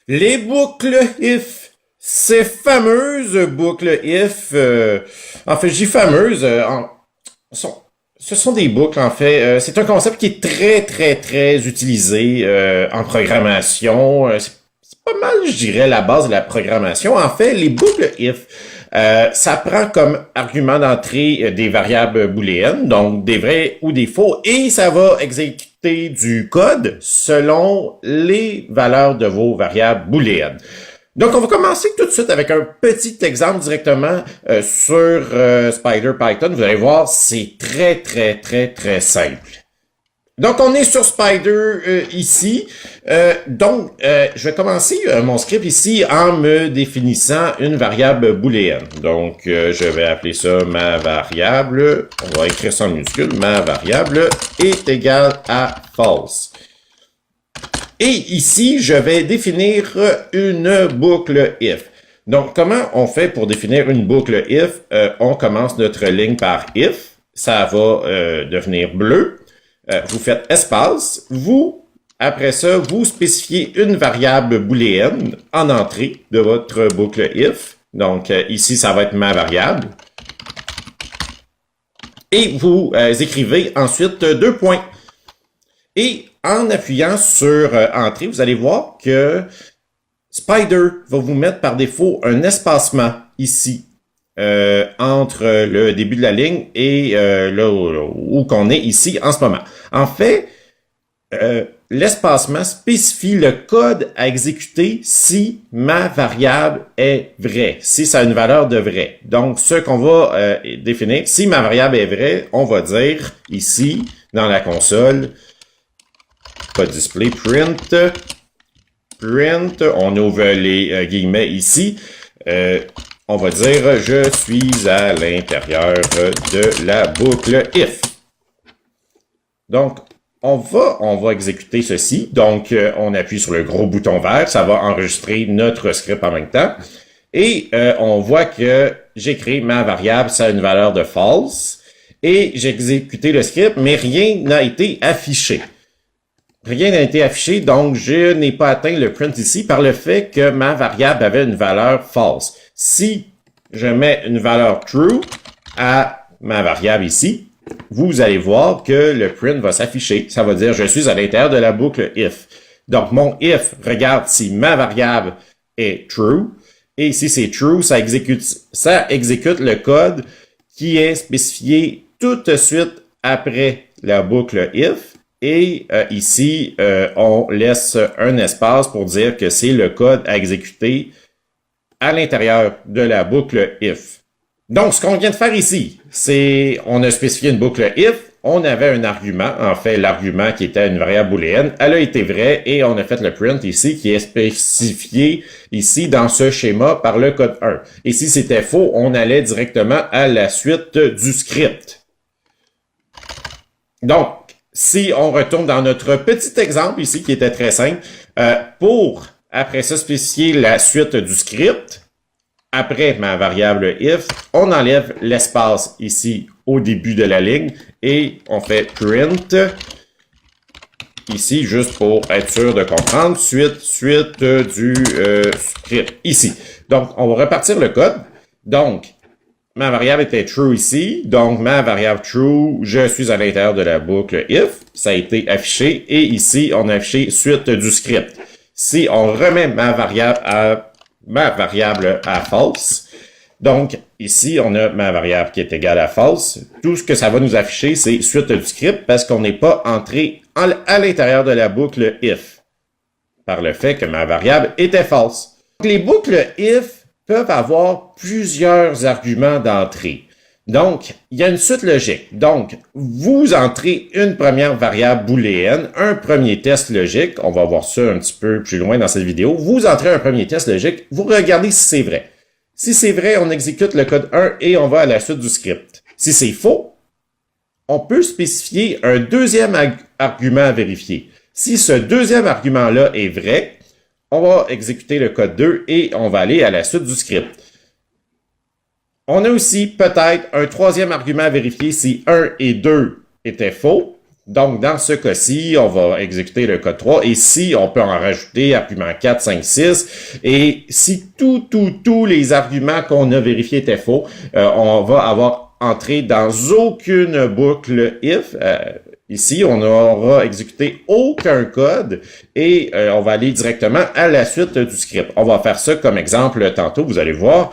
Les boucles if, ces fameuses boucles if, en fait, j'ai fameuses, sont- ce sont des boucles, en fait. C'est un concept qui est très utilisé en programmation. C'est pas mal, je dirais, la base de la programmation. En fait, les boucles if, ça prend comme argument d'entrée des variables booléennes, donc des vrais ou des faux, et ça va exécuter du code selon les valeurs de vos variables booléennes. Donc, on va commencer tout de suite avec un petit exemple directement sur Spider Python. Vous allez voir, c'est très simple. Donc, on est sur Spider ici. Je vais commencer mon script ici en me définissant une variable booléenne. Donc, je vais appeler ça ma variable. On va écrire ça en minuscule. Ma variable est égale à false. Et ici, je vais définir une boucle if. Donc, comment on fait pour définir une boucle if? On commence notre ligne par if. Ça va devenir bleu. Vous faites espace. Après ça, vous spécifiez une variable booléenne en entrée de votre boucle if. Donc, ici, ça va être ma variable. Et vous écrivez ensuite deux points. Et en appuyant sur Entrée, vous allez voir que Spider va vous mettre par défaut un espacement ici entre le début de la ligne et là où qu'on est ici en ce moment. En fait, l'espacement spécifie le code à exécuter si ma variable est vraie, si ça a une valeur de vrai. Donc, ce qu'on va définir, si ma variable est vraie, on va dire ici, dans la console, pas display, print, on ouvre les guillemets ici, on va dire je suis à l'intérieur de la boucle if. Donc, on va exécuter ceci. Donc, on appuie sur le gros bouton vert, ça va enregistrer notre script en même temps. Et on voit que j'ai créé ma variable, ça a une valeur de false. Et j'ai exécuté le script, mais rien n'a été affiché. Rien n'a été affiché, donc je n'ai pas atteint le print ici par le fait que ma variable avait une valeur false. Si je mets une valeur true à ma variable ici, vous allez voir que le print va s'afficher. Ça va dire je suis à l'intérieur de la boucle if. Donc mon if regarde si ma variable est true, et si c'est true, ça exécute le code qui est spécifié tout de suite après la boucle if. Et ici, on laisse un espace pour dire que c'est le code à exécuter à l'intérieur de la boucle if. Donc, ce qu'on vient de faire ici, c'est on a spécifié une boucle if, on avait un argument, en fait, l'argument qui était une variable booléenne, elle a été vraie et on a fait le print ici qui est spécifié ici dans ce schéma par le code 1. Et si c'était faux, on allait directement à la suite du script. Donc, si on retourne dans notre petit exemple ici, qui était très simple, pour, après ça, spécifier la suite du script, après ma variable if, on enlève l'espace ici au début de la ligne et on fait print, ici, juste pour être sûr de comprendre, suite du script, ici. Donc, on va repartir le code. Donc, ma variable était true ici, donc ma variable true, je suis à l'intérieur de la boucle if, ça a été affiché, et ici, on a affiché suite du script. Si on remet ma variable à false, donc ici, on a ma variable qui est égale à false, tout ce que ça va nous afficher, c'est suite du script, parce qu'on n'est pas entré à l'intérieur de la boucle if, par le fait que ma variable était false. Les boucles if peuvent avoir plusieurs arguments d'entrée. Donc, il y a une suite logique. Donc, vous entrez une première variable booléenne, un premier test logique. On va voir ça un petit peu plus loin dans cette vidéo. Vous entrez un premier test logique. Vous regardez si c'est vrai. Si c'est vrai, on exécute le code 1 et on va à la suite du script. Si c'est faux, on peut spécifier un deuxième argument à vérifier. Si ce deuxième argument-là est vrai, on va exécuter le code 2 et on va aller à la suite du script. On a aussi peut-être un troisième argument à vérifier si 1 et 2 étaient faux. Donc, dans ce cas-ci, on va exécuter le code 3. Et si on peut en rajouter argument 4, 5, 6. Et si tous les arguments qu'on a vérifiés étaient faux, on va avoir entré dans aucune boucle if. Ici, on n'aura exécuté aucun code et on va aller directement à la suite du script. On va faire ça comme exemple tantôt, vous allez voir.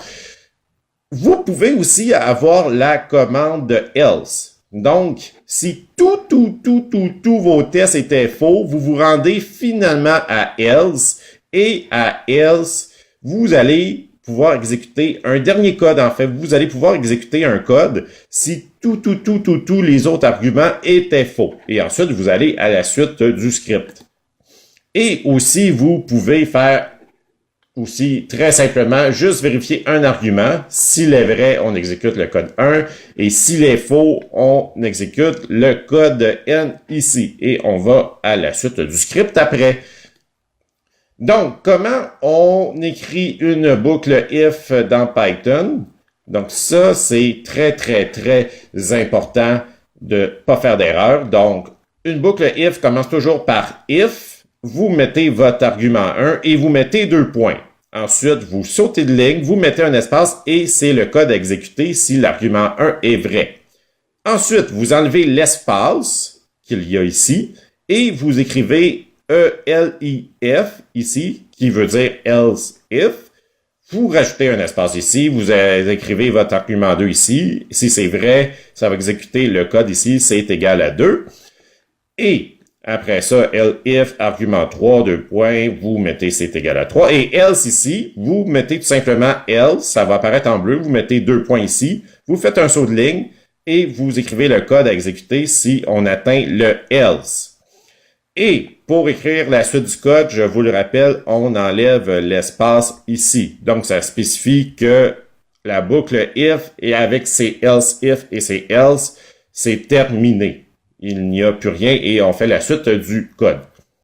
Vous pouvve aussi avoir la commande else. Donc, si tous vos tests étaient faux, vous vous rendez finalement à else et à else, vous allez pouvoir exécuter un dernier code. En fait, vous allez pouvoir exécuter un code si tous les autres arguments étaient faux. Et ensuite, vous allez à la suite du script. Et aussi, vous pouvez faire aussi, très simplement, juste vérifier un argument. S'il est vrai, on exécute le code 1. Et s'il est faux, on exécute le code N ici. Et on va à la suite du script après. Donc, comment on écrit une boucle if dans Python? Donc, ça, c'est très important de pas faire d'erreur. Donc, une boucle if commence toujours par if. Vous mettez votre argument 1 et vous mettez 2 points. Ensuite, vous sautez de ligne, vous mettez un espace et c'est le code à exécuter si l'argument 1 est vrai. Ensuite, vous enlevez l'espace qu'il y a ici et vous écrivez ELIF ici, qui veut dire else if. Vous rajoutez un espace ici, vous écrivez votre argument 2 ici. Si c'est vrai, ça va exécuter le code ici, c'est égal à 2. Et après ça, elif, argument 3, 2 points, vous mettez c'est égal à 3. Et else ici, vous mettez tout simplement else, ça va apparaître en bleu, vous mettez 2 points ici, vous faites un saut de ligne et vous écrivez le code à exécuter si on atteint le else. Et pour écrire la suite du code, je vous le rappelle, on enlève l'espace ici. Donc, ça spécifie que la boucle if et avec ses else if et ses else, c'est terminé. Il n'y a plus rien et on fait la suite du code.